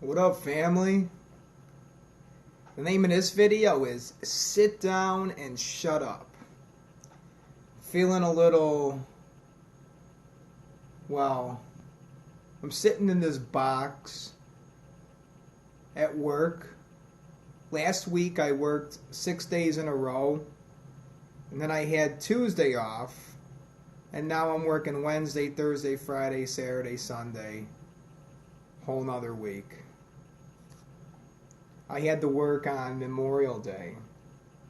What up, family? The name of this video is Sit Down and Shut Up. Feeling a little, well, I'm sitting in this box at work. Last week I worked 6 days in a row, and then I had Tuesday off, and now I'm working Wednesday, Thursday, Friday, Saturday, Sunday. Whole nother week. I had to work on Memorial Day,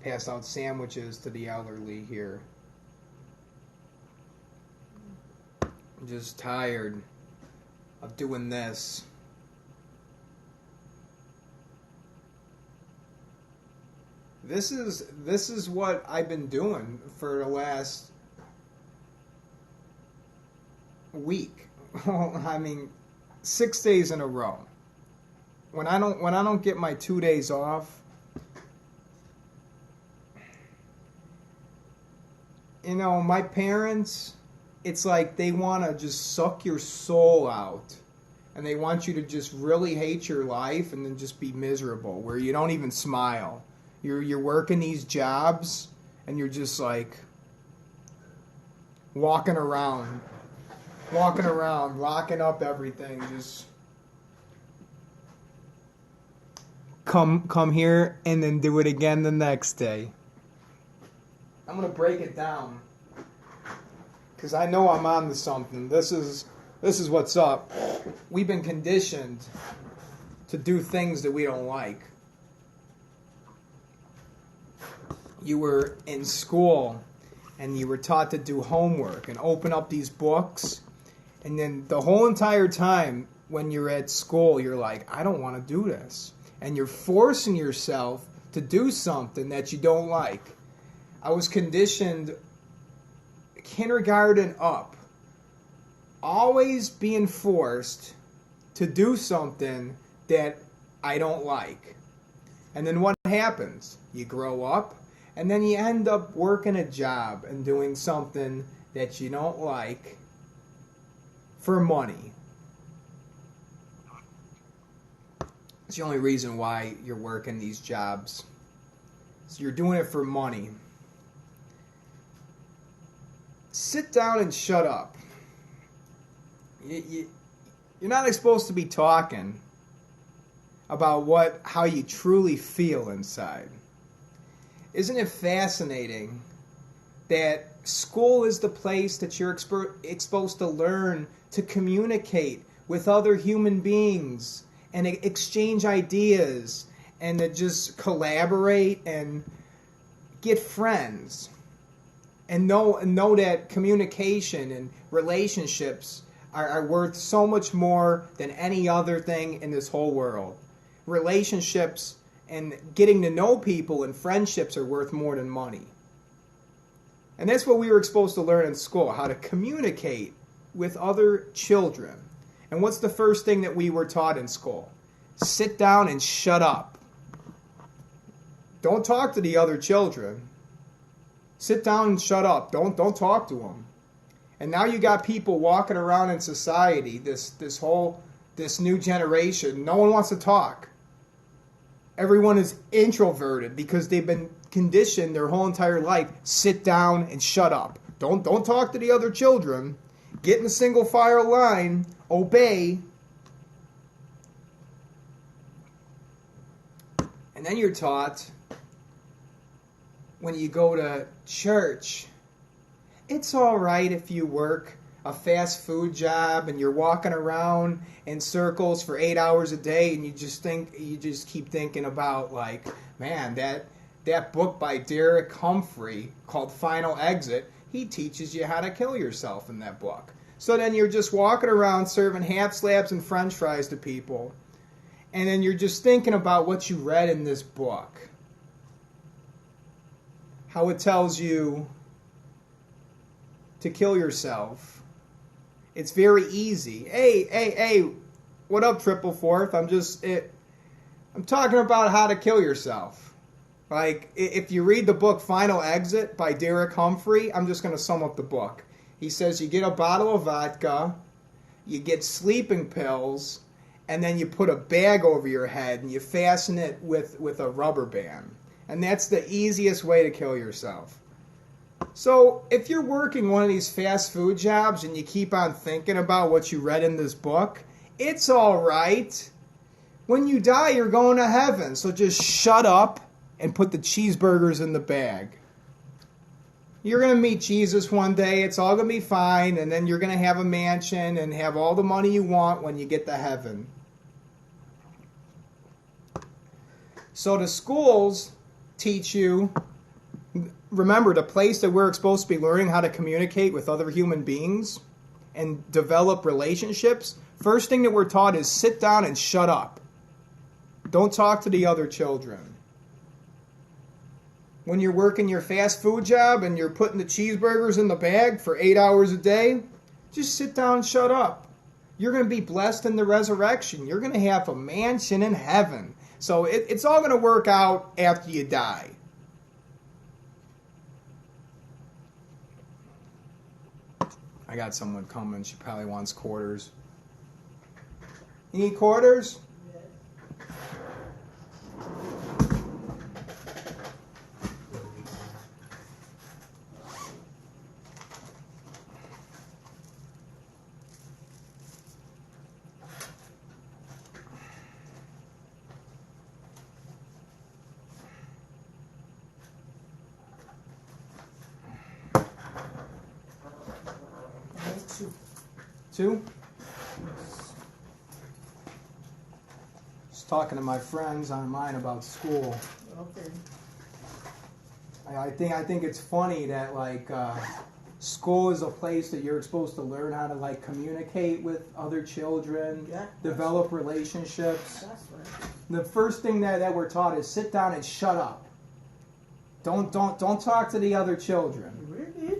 pass out sandwiches to the elderly here. I'm just tired of doing this. This is what I've been doing for the last week. I mean, 6 days in a row. When I don't get my 2 days off, my parents, it's like they want to just suck your soul out, and they want you to just really hate your life and then just be miserable, where you don't even smile. You're working these jobs and you're just like walking around, locking up everything, just come here and then do it again the next day. I'm gonna break it down because I know I'm on to something. This is what's up. We've been conditioned to do things that we don't like. You were in school and you were taught to do homework and open up these books, and then the whole entire time when you're at school you're like, I don't want to do this. And you're forcing yourself to do something that you don't like. I was conditioned kindergarten up, always being forced to do something that I don't like. And then what happens? You grow up, and then you end up working a job and doing something that you don't like for money. It's the only reason why you're working these jobs. So you're doing it for money. Sit down and shut up. You're not supposed to be talking about how you truly feel inside. Isn't it fascinating that school is the place that you're supposed to learn to communicate with other human beings and exchange ideas and to just collaborate and get friends and know that communication and relationships are worth so much more than any other thing in this whole world. Relationships and getting to know people and friendships are worth more than money. And that's what we were supposed to learn in school, how to communicate with other children. And what's the first thing that we were taught in school? Sit down and shut up. Don't talk to the other children. Sit down and shut up. Don't talk to them. And now you got people walking around in society, this new generation. No one wants to talk. Everyone is introverted because they've been conditioned their whole entire life. Sit down and shut up. Don't talk to the other children. Get in a single file line. Obey. And then you're taught when you go to church, it's all right if you work a fast food job and you're walking around in circles for 8 hours a day and you just keep thinking about, like, man, that book by Derek Humphrey called Final Exit, he teaches you how to kill yourself in that book. So then you're just walking around serving half slabs and french fries to people, and then you're just thinking about what you read in this book. How it tells you to kill yourself. It's very easy. Hey, what up, Triple Fourth? I'm talking about how to kill yourself. Like, if you read the book Final Exit by Derek Humphrey, I'm just going to sum up the book. He says you get a bottle of vodka, you get sleeping pills, and then you put a bag over your head and you fasten it with a rubber band. And that's the easiest way to kill yourself. So if you're working one of these fast food jobs and you keep on thinking about what you read in this book, it's all right. When you die, you're going to heaven. So just shut up and put the cheeseburgers in the bag. You're going to meet Jesus one day. It's all going to be fine. And then you're going to have a mansion and have all the money you want when you get to heaven. So the schools teach you, remember, the place that we're supposed to be learning how to communicate with other human beings and develop relationships, first thing that we're taught is sit down and shut up. Don't talk to the other children. When you're working your fast food job and you're putting the cheeseburgers in the bag for 8 hours a day, just sit down and shut up. You're going to be blessed in the resurrection. You're going to have a mansion in heaven. So it's all going to work out after you die. I got someone coming. She probably wants quarters. You need quarters? Two? Just talking to my friends online about school. Okay. I think it's funny that school is a place that you're supposed to learn how to communicate with other children, develop relationships. That's right. The first thing that we're taught is sit down and shut up. Don't talk to the other children. Really?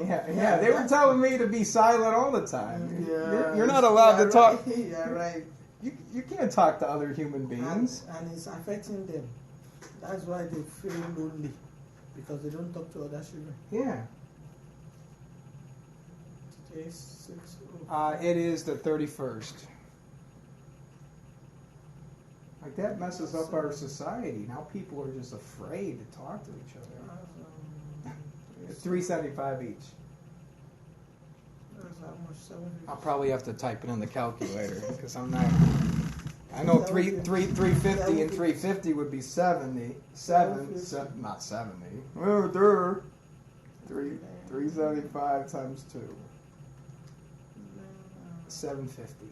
Yeah. They were telling me to be silent all the time. Yeah, You're not allowed to talk. Yeah, right. You can't talk to other human beings. And it's affecting them. That's why they feel lonely, because they don't talk to other children. Yeah. Today's 6. It is the 31st. That messes up our society. Now people are just afraid to talk to each other. It's $3.75 each. That's how much? I'll probably have to type it in the calculator because I'm not. I know 350 and 350 would be 70. Not 70. Oh, there. 375 times 2. 750.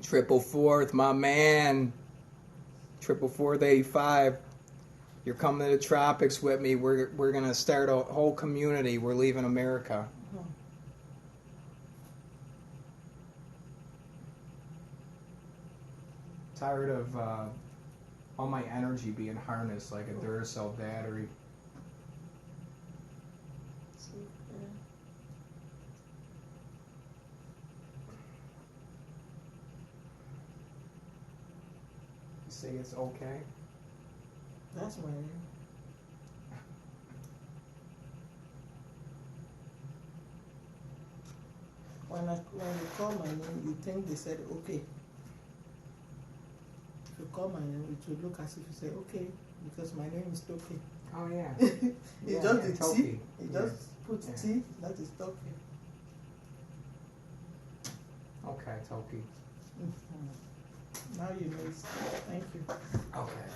Triple fourth, my man. 44485. You're coming to the tropics with me. We're gonna start a whole community. We're leaving America. Tired of all my energy being harnessed like a Duracell battery. Say it's okay. That's my name. When you call my name, you think they said okay. If you call my name, it will look as if you say okay, because my name is Toki. Oh yeah. You just the T. Toki. You just put T. That is Toki. Okay, Toki. Now you know. Thank you. Okay.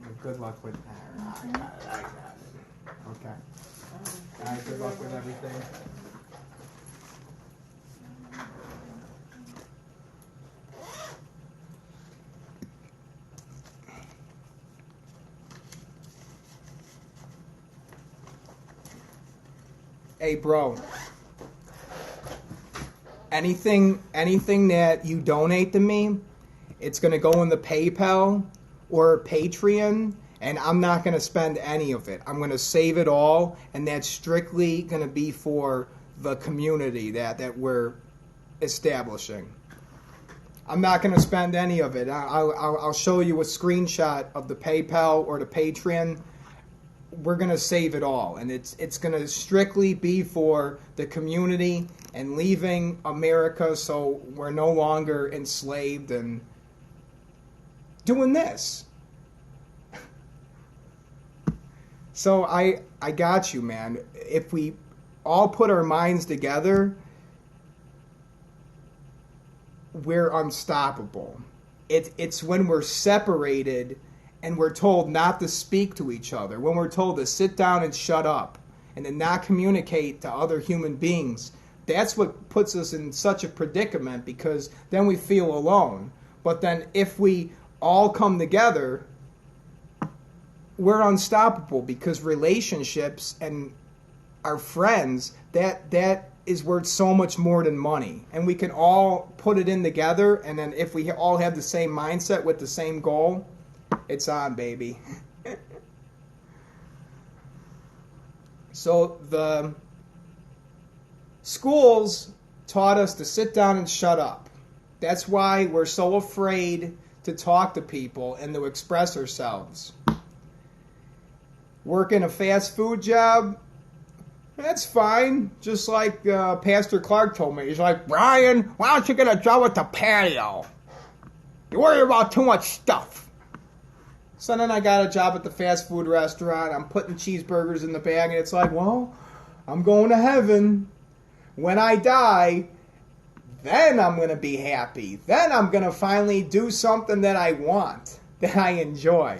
Well, good luck with that. I got it. Okay. All right. Good luck with everything. Hey, bro. Anything that you donate to me, it's going to go in the PayPal or Patreon, and I'm not going to spend any of it. I'm going to save it all, and that's strictly going to be for the community that we're establishing. I'm not going to spend any of it. I'll show you a screenshot of the PayPal or the Patreon. We're going to save it all, and it's going to strictly be for the community and leaving America, so we're no longer enslaved and doing this. So I got you, man. If we all put our minds together, we're unstoppable. It's when we're separated and we're told not to speak to each other, when we're told to sit down and shut up and to not communicate to other human beings, that's what puts us in such a predicament, because then we feel alone. But then if we all come together, we're unstoppable, because relationships and our friends, that is worth so much more than money. And we can all put it in together, and then if we all have the same mindset with the same goal, it's on, baby. So the schools taught us to sit down and shut up. That's why we're so afraid to talk to people and to express ourselves. Working a fast food job, that's fine. Just like Pastor Clark told me. He's like, Brian, why don't you get a job at the patio? You worry about too much stuff. So then I got a job at the fast food restaurant. I'm putting cheeseburgers in the bag, and it's like, well, I'm going to heaven. When I die, then I'm going to be happy. Then I'm going to finally do something that I want, that I enjoy.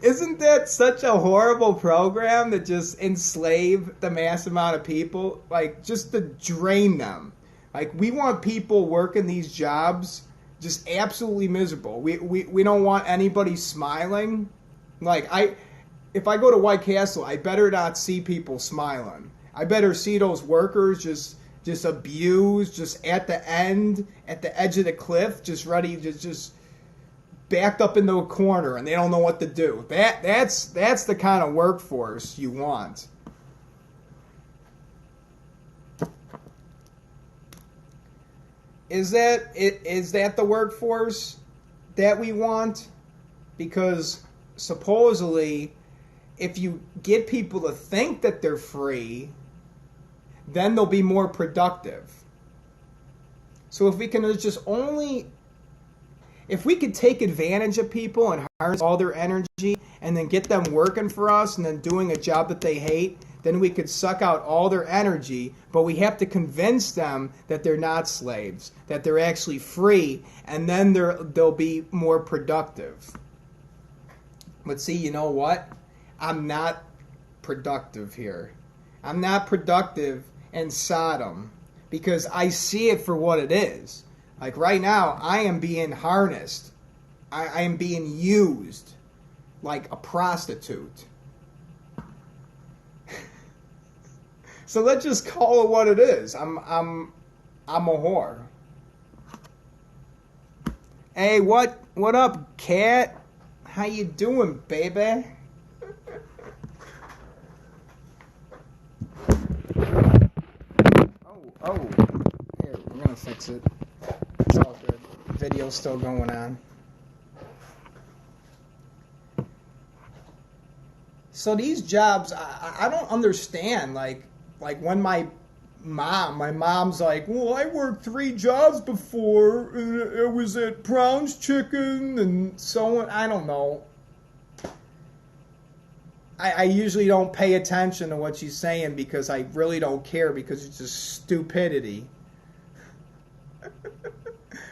Isn't that such a horrible program to just enslave the mass amount of people? Like, just to drain them. Like, we want people working these jobs just absolutely miserable. We don't want anybody smiling. Like, if I go to White Castle, I better not see people smiling. I better see those workers just abused, just at the end, at the edge of the cliff, just ready to just backed up into a corner and they don't know what to do. That's the kind of workforce you want. Is that the workforce that we want? Because supposedly, if you get people to think that they're free, then they'll be more productive. So if we can just if we could take advantage of people and harness all their energy and then get them working for us and then doing a job that they hate, then we could suck out all their energy, but we have to convince them that they're not slaves, that they're actually free, and then they'll be more productive. But see, you know what? I'm not productive here. I'm not productive in Sodom because I see it for what it is. Like right now, I am being harnessed. I am being used like a prostitute. So let's just call it what it is. I'm a whore. Hey, what up, cat? How you doing, baby? Oh, here, I'm gonna fix it. It's all good. Video's still going on. So these jobs, I don't understand. Like when my mom's like, well, I worked 3 jobs before. It was at Brown's Chicken and so on. I don't know. I usually don't pay attention to what she's saying because I really don't care because it's just stupidity.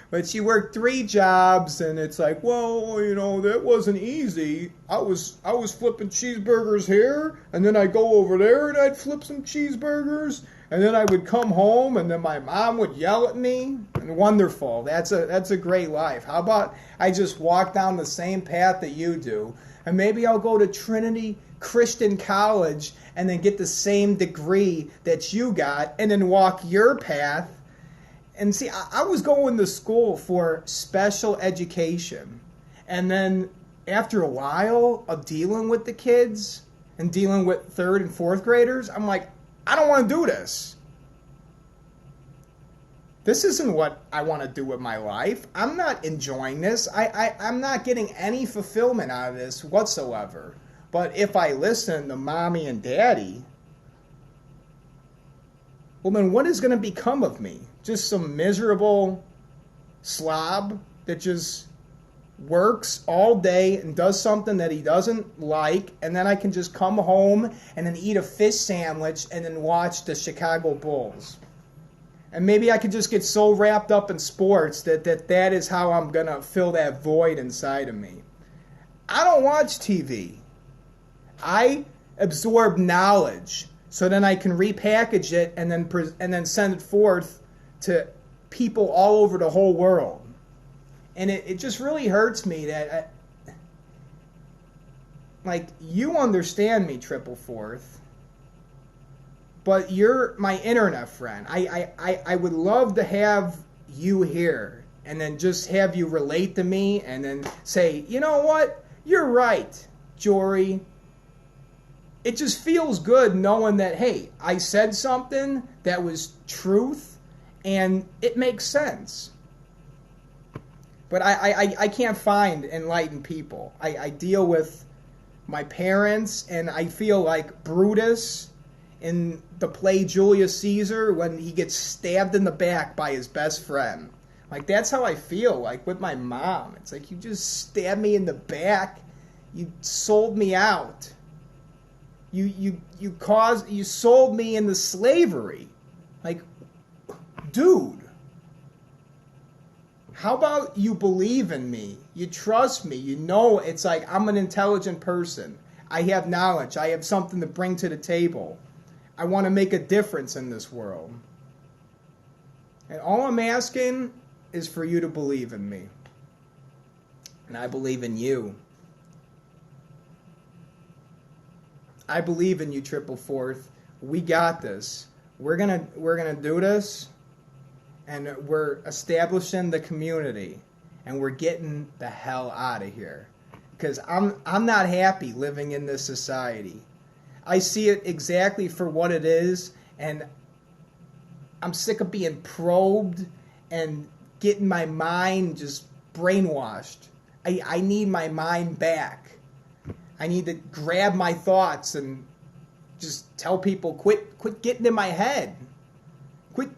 But she worked 3 jobs, and it's like, well, you know, that wasn't easy. I was flipping cheeseburgers here, and then I'd go over there and I'd flip some cheeseburgers, and then I would come home, and then my mom would yell at me. And wonderful. That's a great life. How about I just walk down the same path that you do, and maybe I'll go to Trinity Christian College and then get the same degree that you got, and then walk your path. And see, I was going to school for special education. And then after a while of dealing with the kids and dealing with 3rd and 4th graders, I'm like, I don't want to do this. this isn't what I want to do with my life. I'm not enjoying this. I'm not getting any fulfillment out of this whatsoever. But if I listen to mommy and daddy, well, then what is going to become of me? Just some miserable slob that just works all day and does something that he doesn't like, and then I can just come home and then eat a fish sandwich and then watch the Chicago Bulls. And maybe I could just get so wrapped up in sports that is how I'm going to fill that void inside of me. I don't watch TV. I absorb knowledge so then I can repackage it and then send it forth to people all over the whole world. And it just really hurts me that, you understand me, Triple Fourth, but you're my internet friend. I would love to have you here and then just have you relate to me and then say, you know what? You're right, Jory. It just feels good knowing that, hey, I said something that was truth and it makes sense. But I can't find enlightened people. I deal with my parents, and I feel like Brutus in the play Julius Caesar when he gets stabbed in the back by his best friend. Like, that's how I feel, like, with my mom. It's like, you just stabbed me in the back. You sold me out. You sold me into slavery. Like, dude. How about you believe in me? You trust me. You know it's like I'm an intelligent person. I have knowledge. I have something to bring to the table. I want to make a difference in this world. And all I'm asking is for you to believe in me. And I believe in you. I believe in you, Triple Fourth. We got this. We're gonna do this. And we're establishing the community, and we're getting the hell out of here. Because I'm not happy living in this society. I see it exactly for what it is, and I'm sick of being probed and getting my mind just brainwashed. I need my mind back. I need to grab my thoughts and just tell people, quit getting in my head. Quit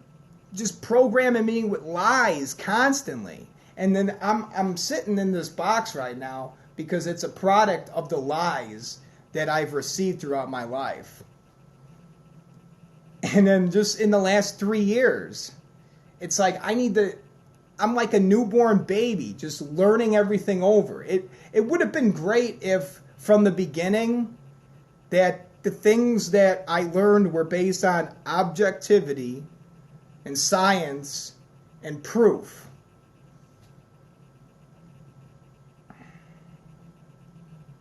just programming me with lies constantly. And then I'm sitting in this box right now because it's a product of the lies that I've received throughout my life. And then just in the last 3 years, it's like I'm like a newborn baby, just learning everything over. It would have been great if from the beginning that the things that I learned were based on objectivity and science and proof.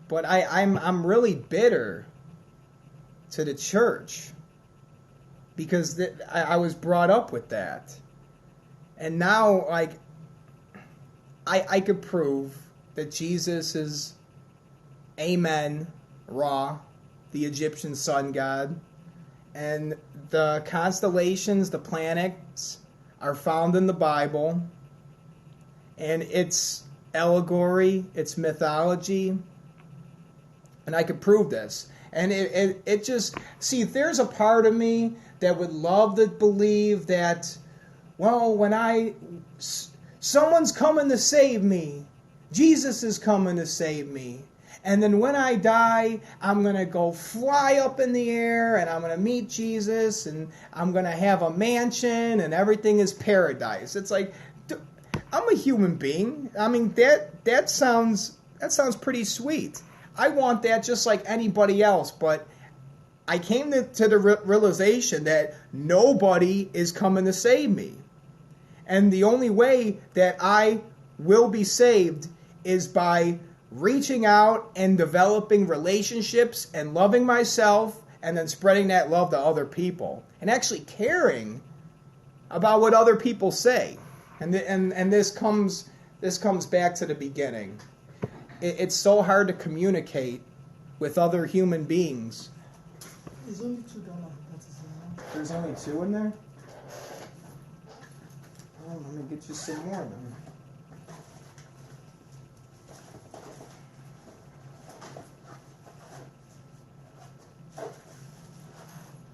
But I'm really bitter to the church because I was brought up with that. And now, like, I could prove that Jesus is Amen, Ra, the Egyptian sun god, and the constellations, the planets, are found in the Bible, and it's allegory, it's mythology, and I could prove this. And it just, see, there's a part of me that would love to believe that, well, someone's coming to save me. Jesus is coming to save me. And then when I die, I'm going to go fly up in the air and I'm going to meet Jesus and I'm going to have a mansion and everything is paradise. It's like, I'm a human being. I mean, that sounds pretty sweet. I want that just like anybody else, but I came to the realization that nobody is coming to save me. And the only way that I will be saved is by reaching out and developing relationships and loving myself and then spreading that love to other people and actually caring about what other people say. And this comes back to the beginning. It's so hard to communicate with other human beings. There's only $2. There's only 2 in there? I'm gonna get you some more, man.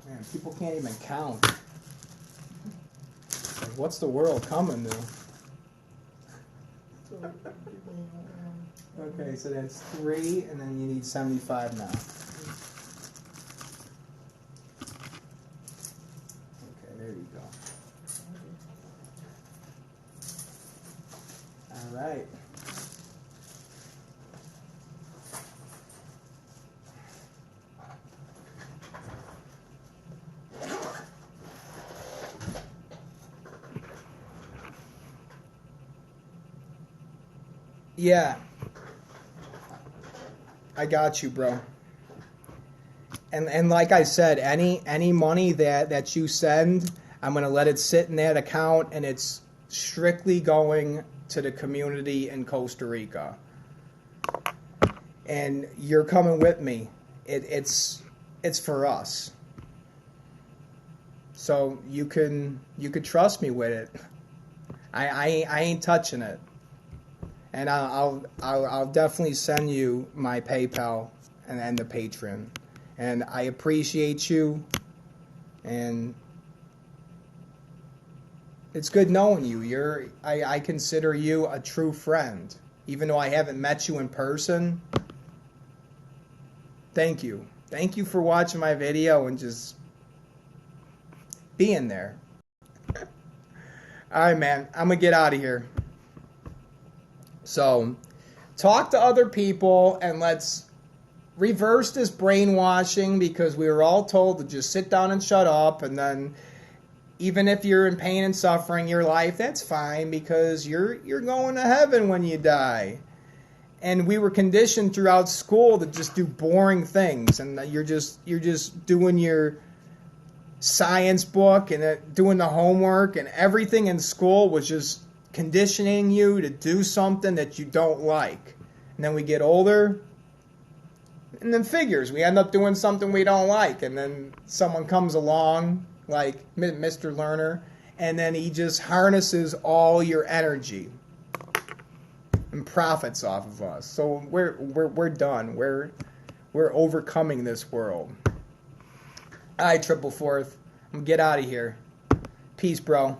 Man, people can't even count. Like, what's the world coming to? So, Okay, so that's 3, and then you need 75 now. Okay, there you go. All right. Yeah. I got you, bro. And like I said, any money that you send, I'm gonna let it sit in that account, and it's strictly going to the community in Costa Rica. And you're coming with me. It's for us. So you can trust me with it. I ain't touching it. And I'll definitely send you my PayPal and the Patreon. And I appreciate you. And it's good knowing you. I consider you a true friend. Even though I haven't met you in person. Thank you. Thank you for watching my video and just being there. Alright, man. I'm going to get out of here. So, talk to other people and let's reverse this brainwashing, because we were all told to just sit down and shut up, and then even if you're in pain and suffering your life, that's fine, because you're going to heaven when you die. And we were conditioned throughout school to just do boring things, and you're just doing your science book and doing the homework, and everything in school was just conditioning you to do something that you don't like. And then we get older, and then figures, we end up doing something we don't like, and then someone comes along like Mr. Learner, and then he just harnesses all your energy and profits off of us. So we're done. We're overcoming this world. All right, Triple Fourth, I'm gonna get out of here. Peace, bro.